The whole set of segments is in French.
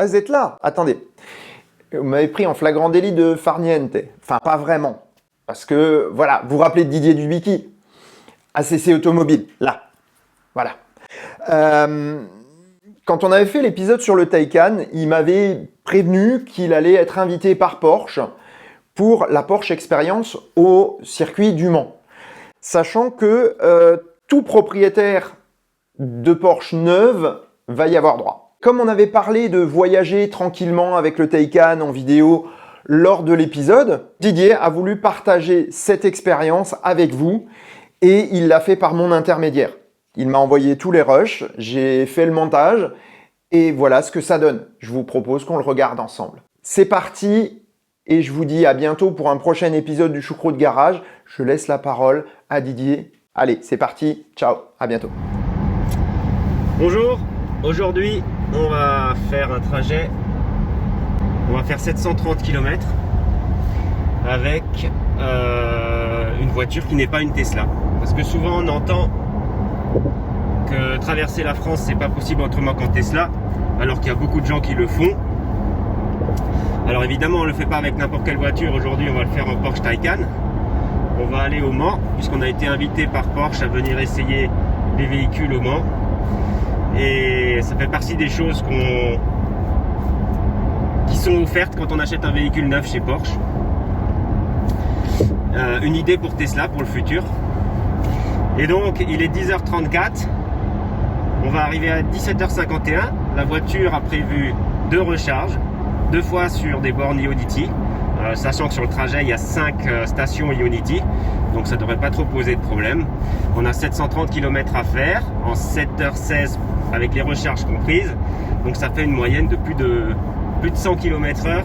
Ah, vous êtes là? Attendez. Vous m'avez pris en flagrant délit de farniente. Enfin, pas vraiment. Parce que, voilà, vous vous rappelez de Didier Dubicki? ACC Automobile, là. Voilà. Quand on avait fait l'épisode sur le Taycan, il m'avait prévenu qu'il allait être invité par Porsche pour la Porsche Experience au circuit du Mans. Sachant que tout propriétaire de Porsche neuve va y avoir droit. Comme on avait parlé de voyager tranquillement avec le Taycan en vidéo lors de l'épisode, Didier a voulu partager cette expérience avec vous et il l'a fait par mon intermédiaire. Il m'a envoyé tous les rushs, j'ai fait le montage et voilà ce que ça donne. Je vous propose qu'on le regarde ensemble. C'est parti et je vous dis à bientôt pour un prochain épisode du Choucroute Garage. Je laisse la parole à Didier. Allez, c'est parti. Ciao, à bientôt. Bonjour, aujourd'hui on va faire un trajet, on va faire 730 km avec une voiture qui n'est pas une Tesla. Parce que souvent on entend que traverser la France c'est pas possible autrement qu'en Tesla, alors qu'il y a beaucoup de gens qui le font. Alors évidemment on le fait pas avec n'importe quelle voiture, aujourd'hui on va le faire en Porsche Taycan. On va aller au Mans, puisqu'on a été invité par Porsche à venir essayer les véhicules au Mans. Et ça fait partie des choses qui sont offertes quand on achète un véhicule neuf chez Porsche. Une idée pour Tesla pour le futur. Et donc il est 10h34, on va arriver à 17h51. La voiture a prévu 2 recharges, 2 fois sur des bornes Ionity, sachant que sur le trajet il y a 5 stations Ionity, donc ça ne devrait pas trop poser de problème. On a 730 km à faire en 7h16 avec les recharges comprises, donc ça fait une moyenne de plus de 100 km/h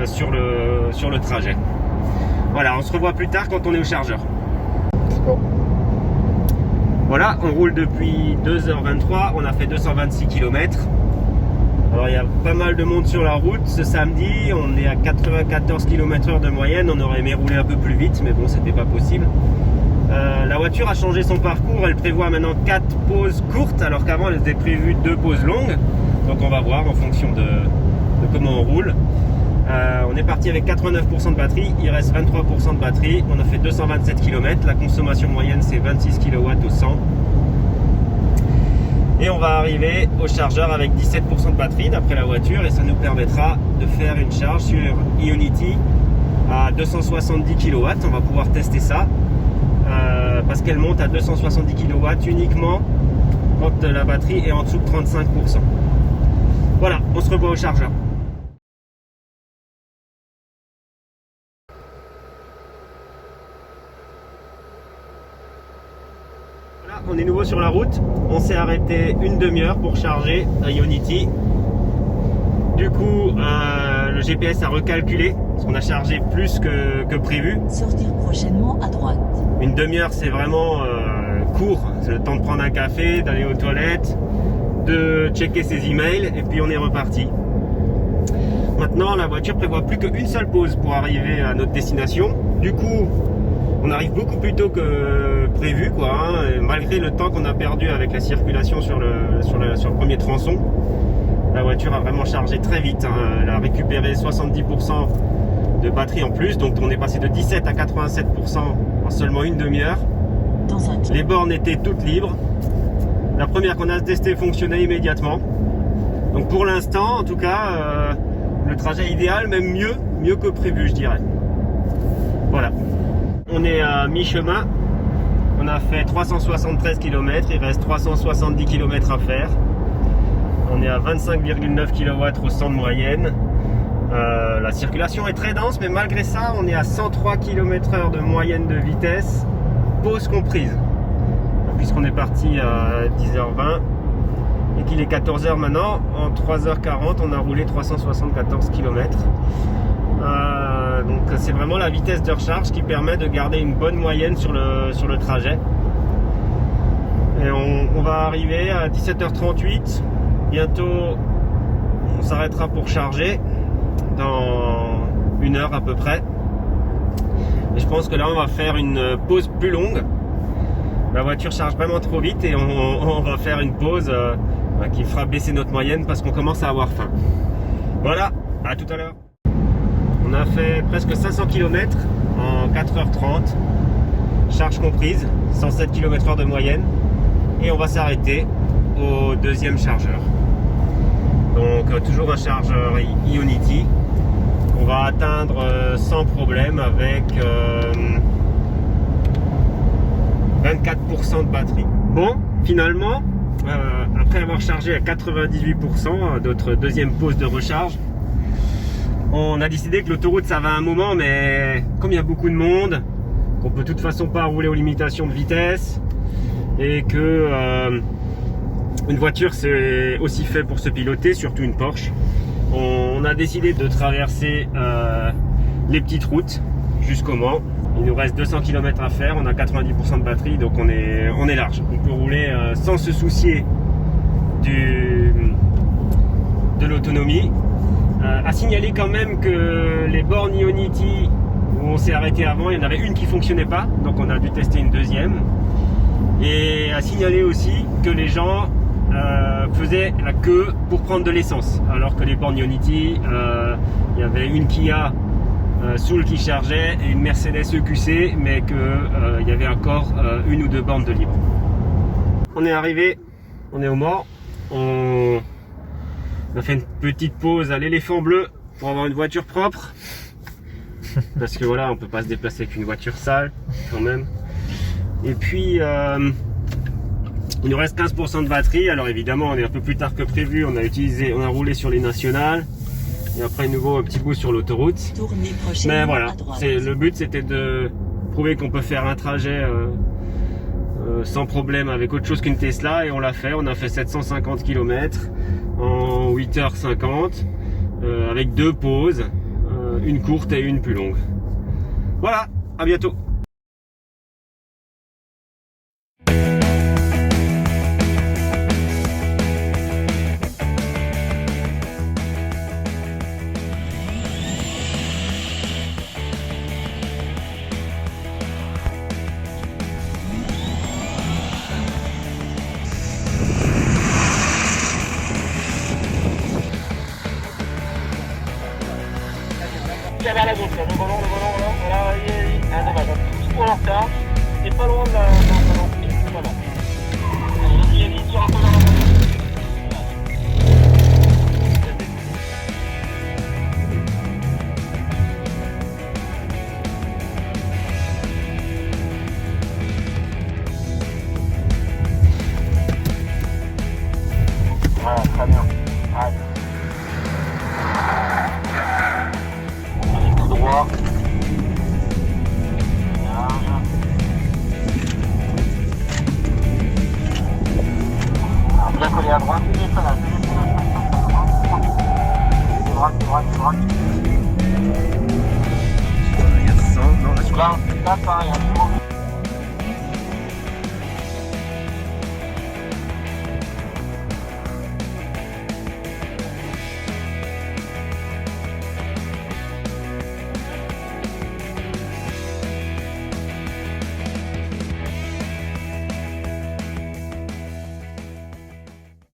sur le trajet. Voilà, on se revoit plus tard quand on est au chargeur. Bon. Voilà, on roule depuis 2h23, on a fait 226 km. Alors il y a pas mal de monde sur la route ce samedi, on est à 94 km/h de moyenne, on aurait aimé rouler un peu plus vite, mais bon, c'était pas possible. La voiture a changé son parcours, elle prévoit maintenant 4 pauses courtes, alors qu'avant elle était prévue 2 pauses longues. Donc on va voir en fonction de comment on roule. On est parti avec 89% de batterie, il reste 23% de batterie, on a fait 227 km, la consommation moyenne c'est 26 kW au 100. Et on va arriver au chargeur avec 17% de batterie d'après la voiture, et ça nous permettra de faire une charge sur Ionity à 270 kW. On va pouvoir tester ça parce qu'elle monte à 270 kW uniquement quand la batterie est en dessous de 35%. Voilà, on se revoit au chargeur. Voilà, on est nouveau sur la route. On s'est arrêté une demi-heure pour charger à Ionity. Du coup, le GPS a recalculé parce qu'on a chargé plus que prévu. Sortir prochainement à droite. Une demi-heure, c'est vraiment court. C'est le temps de prendre un café, d'aller aux toilettes, de checker ses emails et puis on est reparti. Maintenant, la voiture prévoit plus qu'une seule pause pour arriver à notre destination. Du coup, on arrive beaucoup plus tôt que prévu, quoi, hein, malgré le temps qu'on a perdu avec la circulation sur le premier tronçon. La voiture a vraiment chargé très vite, hein. Elle a récupéré 70% de batterie en plus, donc on est passé de 17 à 87% en seulement une demi-heure. Les bornes étaient toutes libres. La première qu'on a testée fonctionnait immédiatement. Donc pour l'instant, en tout cas, le trajet idéal, même mieux que prévu, je dirais. Voilà. On est à mi-chemin. On a fait 373 km, il reste 370 km à faire. On est à 25,9 kW au 100 de moyenne. La circulation est très dense, mais malgré ça, on est à 103 km/h de moyenne de vitesse, pause comprise. Puisqu'on est parti à 10h20 et qu'il est 14h maintenant, en 3h40, on a roulé 374 km. Donc c'est vraiment la vitesse de recharge qui permet de garder une bonne moyenne sur le trajet. Et on va arriver à 17h38. Bientôt, on s'arrêtera pour charger dans 1 heure à peu près. Et je pense que là, on va faire une pause plus longue. La voiture charge vraiment trop vite et on va faire une pause qui fera baisser notre moyenne parce qu'on commence à avoir faim. Voilà, à tout à l'heure. On a fait presque 500 km en 4h30, charge comprise, 107 km/h de moyenne, et on va s'arrêter au deuxième chargeur. Donc toujours un chargeur Ionity. On va atteindre sans problème avec 24% de batterie. Bon, finalement, après avoir chargé à 98%, notre deuxième pause de recharge, on a décidé que l'autoroute ça va un moment, mais comme il y a beaucoup de monde, qu'on peut de toute façon pas rouler aux limitations de vitesse, et que une voiture c'est aussi fait pour se piloter, surtout une Porsche, on a décidé de traverser les petites routes jusqu'au Mans. Il nous reste 200 km à faire, on a 90% de batterie, donc on est large. On peut rouler sans se soucier de l'autonomie. À signaler quand même que les bornes Ionity où on s'est arrêté avant, il y en avait une qui fonctionnait pas, donc on a dû tester une deuxième. Et à signaler aussi que les gens faisaient la queue pour prendre de l'essence, alors que les bornes Ionity, il y avait une Kia Soul qui chargeait et une Mercedes EQC, mais que il y avait encore une ou deux bornes de libre. On est arrivé, on est au Mans, on a fait une petite pause à l'éléphant bleu pour avoir une voiture propre, parce que voilà, on peut pas se déplacer avec une voiture sale quand même. Et puis il nous reste 15% de batterie. Alors évidemment on est un peu plus tard que prévu, on a roulé sur les nationales et après nouveau un petit bout sur l'autoroute. Mais voilà, le but c'était de prouver qu'on peut faire un trajet sans problème avec autre chose qu'une Tesla, et on l'a fait. On a fait 750 km en 8h50 avec deux pauses, une courte et une plus longue. Voilà, à bientôt. Vers la gauche, le volant, voilà, un dommage, un petit peu en retard, c'est pas loin de la voilà. Il est sur un peu dans la voilà, très bien. Allez. Droit. Bien collé à droite, c'est pas là. Droite. Il y a 100, non, là, pareil,